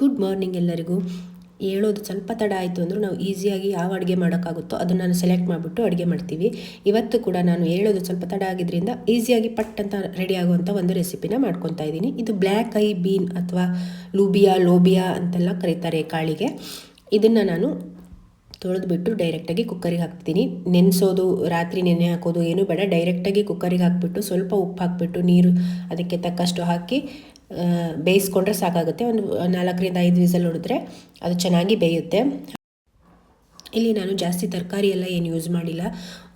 Good morning ಎಲ್ಲರಿಗೂ. ಹೇಳೋದು ಸ್ವಲ್ಪ ತಡ ಆಯಿತು ಅಂದರೂ ನಾವು ಈಸಿಯಾಗಿ ಯಾವ ಅಡುಗೆ ಮಾಡೋಕ್ಕಾಗುತ್ತೋ ಅದನ್ನು ನಾನು ಸೆಲೆಕ್ಟ್ ಮಾಡಿಬಿಟ್ಟು ಅಡುಗೆ ಮಾಡ್ತೀವಿ. ಇವತ್ತು ಕೂಡ ನಾನು ಹೇಳೋದು ಸ್ವಲ್ಪ ತಡ ಆಗಿದ್ದರಿಂದ ಈಸಿಯಾಗಿ ಪಟ್ ಅಂತ ರೆಡಿ ಆಗುವಂಥ ಒಂದು ರೆಸಿಪಿನ ಮಾಡ್ಕೊತಾ ಇದ್ದೀನಿ. ಇದು ಬ್ಲ್ಯಾಕ್ ಐ ಬೀನ್ ಅಥವಾ ಲೋಬಿಯಾ ಅಂತೆಲ್ಲ ಕರೀತಾರೆ ಕಾಳಿಗೆ. ಇದನ್ನು ನಾನು ತೊಳೆದ್ಬಿಟ್ಟು ಡೈರೆಕ್ಟಾಗಿ ಕುಕ್ಕರಿಗೆ ಹಾಕ್ತೀನಿ. ನೆನೆಸೋದು, ರಾತ್ರಿ ನೆನೆ ಹಾಕೋದು ಏನೂ ಬೇಡ. ಡೈರೆಕ್ಟಾಗಿ ಕುಕ್ಕರಿಗೆ ಹಾಕ್ಬಿಟ್ಟು ಸ್ವಲ್ಪ ಉಪ್ಪು ಹಾಕ್ಬಿಟ್ಟು ನೀರು ಅದಕ್ಕೆ ತಕ್ಕಷ್ಟು ಹಾಕಿ ಬೇಯಿಸ್ಕೊಂಡ್ರೆ ಸಾಕಾಗುತ್ತೆ. ಒಂದು 4ರಿಂದ 5 ವಿಸಲ್ ಹೊಡೆದ್ರೆ ಅದು ಚೆನ್ನಾಗಿ ಬೇಯುತ್ತೆ. ಇಲ್ಲಿ ನಾನು ಜಾಸ್ತಿ ತರಕಾರಿ ಎಲ್ಲ ಏನು ಯೂಸ್ ಮಾಡಿಲ್ಲ.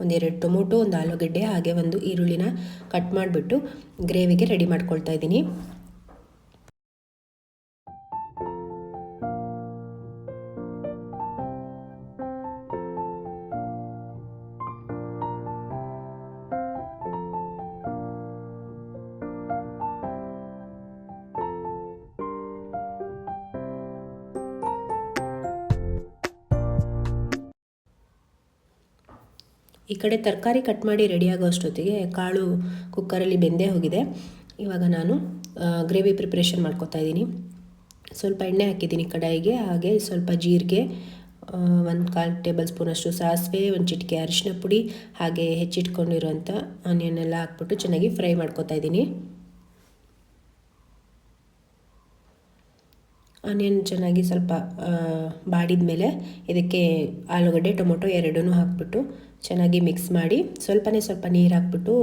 1-2 ಟೊಮೊಟೊ, 1 ಆಲೂಗಡ್ಡೆ, ಹಾಗೆ 1 ಈರುಳ್ಳಿನ ಕಟ್ ಮಾಡಿಬಿಟ್ಟು ಗ್ರೇವಿಗೆ ರೆಡಿ ಮಾಡ್ಕೊಳ್ತಾ ಇದ್ದೀನಿ. ಈ ಕಡೆ ತರಕಾರಿ ಕಟ್ ಮಾಡಿ ರೆಡಿ ಆಗೋ ಅಷ್ಟೊತ್ತಿಗೆ ಕಾಳು ಕುಕ್ಕರಲ್ಲಿ ಬೆಂದೇ ಹೋಗಿದೆ. ಇವಾಗ ನಾನು ಗ್ರೇವಿ ಪ್ರಿಪ್ರೇಷನ್ ಮಾಡ್ಕೊತಾ ಇದ್ದೀನಿ. ಸ್ವಲ್ಪ ಎಣ್ಣೆ ಹಾಕಿದ್ದೀನಿ ಕಡಾಯಿಗೆ, ಹಾಗೆ ಸ್ವಲ್ಪ ಜೀರಿಗೆ, 1/4 ಟೇಬಲ್ ಸ್ಪೂನಷ್ಟು ಸಾಸಿವೆ, 1 ಚಿಟಿಕೆ ಅರಿಶಿನ ಪುಡಿ, ಹಾಗೆ ಹೆಚ್ಚಿಟ್ಕೊಂಡಿರೋಂಥ ಆನಿಯನ್ ಎಲ್ಲ ಹಾಕ್ಬಿಟ್ಟು ಚೆನ್ನಾಗಿ ಫ್ರೈ ಮಾಡ್ಕೊತಾ ಇದ್ದೀನಿ. ಆನಿಯನ್ ಚೆನ್ನಾಗಿ ಸ್ವಲ್ಪ ಬಾಡಿದ ಮೇಲೆ ಇದಕ್ಕೆ ಆಲೂಗಡ್ಡೆ, ಟೊಮೊಟೊ ಎರಡನ್ನೂ ಹಾಕ್ಬಿಟ್ಟು ಚೆನ್ನಾಗಿ ಮಿಕ್ಸ್ ಮಾಡಿ ಸ್ವಲ್ಪ ನೀರು ಹಾಕ್ಬಿಟ್ಟು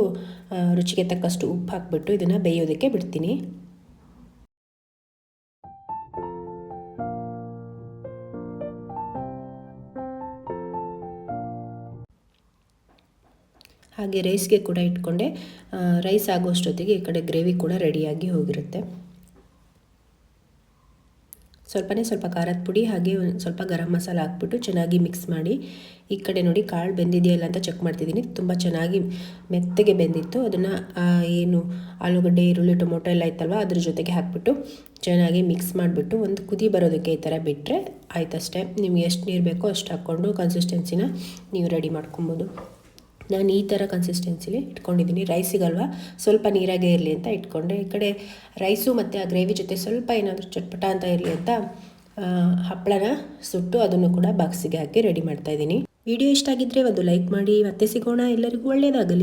ರುಚಿಗೆ ತಕ್ಕಷ್ಟು ಉಪ್ಪು ಹಾಕ್ಬಿಟ್ಟು ಇದನ್ನು ಬೇಯೋದಕ್ಕೆ ಬಿಡ್ತೀನಿ. ಹಾಗೆ ರೈಸ್ಗೆ ಕೂಡ ಇಟ್ಕೊಂಡೆ. ರೈಸ್ ಆಗೋಷ್ಟೊತ್ತಿಗೆ ಈ ಕಡೆ ಗ್ರೇವಿ ಕೂಡ ರೆಡಿಯಾಗಿ ಹೋಗಿರುತ್ತೆ. ಸ್ವಲ್ಪ ಖಾರದ ಪುಡಿ ಹಾಗೆ ಸ್ವಲ್ಪ ಗರಂ ಮಸಾಲ ಹಾಕ್ಬಿಟ್ಟು ಚೆನ್ನಾಗಿ ಮಿಕ್ಸ್ ಮಾಡಿ, ಈ ಕಡೆ ನೋಡಿ ಕಾಳು ಬೆಂದಿದೆಯಲ್ಲ ಅಂತ ಚೆಕ್ ಮಾಡ್ತಿದ್ದೀನಿ. ತುಂಬ ಚೆನ್ನಾಗಿ ಮೆತ್ತಗೆ ಬೆಂದಿತ್ತು. ಅದನ್ನು ಏನು ಆಲೂಗಡ್ಡೆ, ಈರುಳ್ಳಿ, ಟೊಮೊಟೊ ಎಲ್ಲ ಇತ್ತಲ್ವ ಅದ್ರ ಜೊತೆಗೆ ಹಾಕ್ಬಿಟ್ಟು ಚೆನ್ನಾಗಿ ಮಿಕ್ಸ್ ಮಾಡಿಬಿಟ್ಟು ಒಂದು ಕುದಿ ಬರೋದಕ್ಕೆ ಈ ಥರ ಬಿಟ್ಟರೆ ಆಯ್ತಷ್ಟೇ. ನಿಮ್ಗೆ ಎಷ್ಟು ನೀರು ಬೇಕೋ ಅಷ್ಟು ಹಾಕ್ಕೊಂಡು ಕನ್ಸಿಸ್ಟೆನ್ಸಿನ ನೀವು ರೆಡಿ ಮಾಡ್ಕೊಬೋದು. ನಾನು ಈ ಥರ ಕನ್ಸಿಸ್ಟೆನ್ಸಿಲಿ ಇಟ್ಕೊಂಡಿದ್ದೀನಿ. ರೈಸಿಗಲ್ವ ಸ್ವಲ್ಪ ನೀರಾಗೇ ಇರಲಿ ಅಂತ ಇಟ್ಕೊಂಡೆ. ಈ ಕಡೆ ರೈಸು ಮತ್ತು ಆ ಗ್ರೇವಿ ಜೊತೆ ಸ್ವಲ್ಪ ಏನಾದರೂ ಚಟ್ಪಟ ಅಂತ ಇರಲಿ ಅಂತ ಹಪ್ಪಳನ ಸುಟ್ಟು ಅದನ್ನು ಕೂಡ ಬಾಕ್ಸಿಗೆ ಹಾಕಿ ರೆಡಿ ಮಾಡ್ತಾಯಿದ್ದೀನಿ. ವಿಡಿಯೋ ಇಷ್ಟ ಆಗಿದ್ದರೆ ಒಂದು ಲೈಕ್ ಮಾಡಿ. ಮತ್ತೆ ಸಿಗೋಣ. ಎಲ್ಲರಿಗೂ ಒಳ್ಳೆಯದಾಗಲಿ.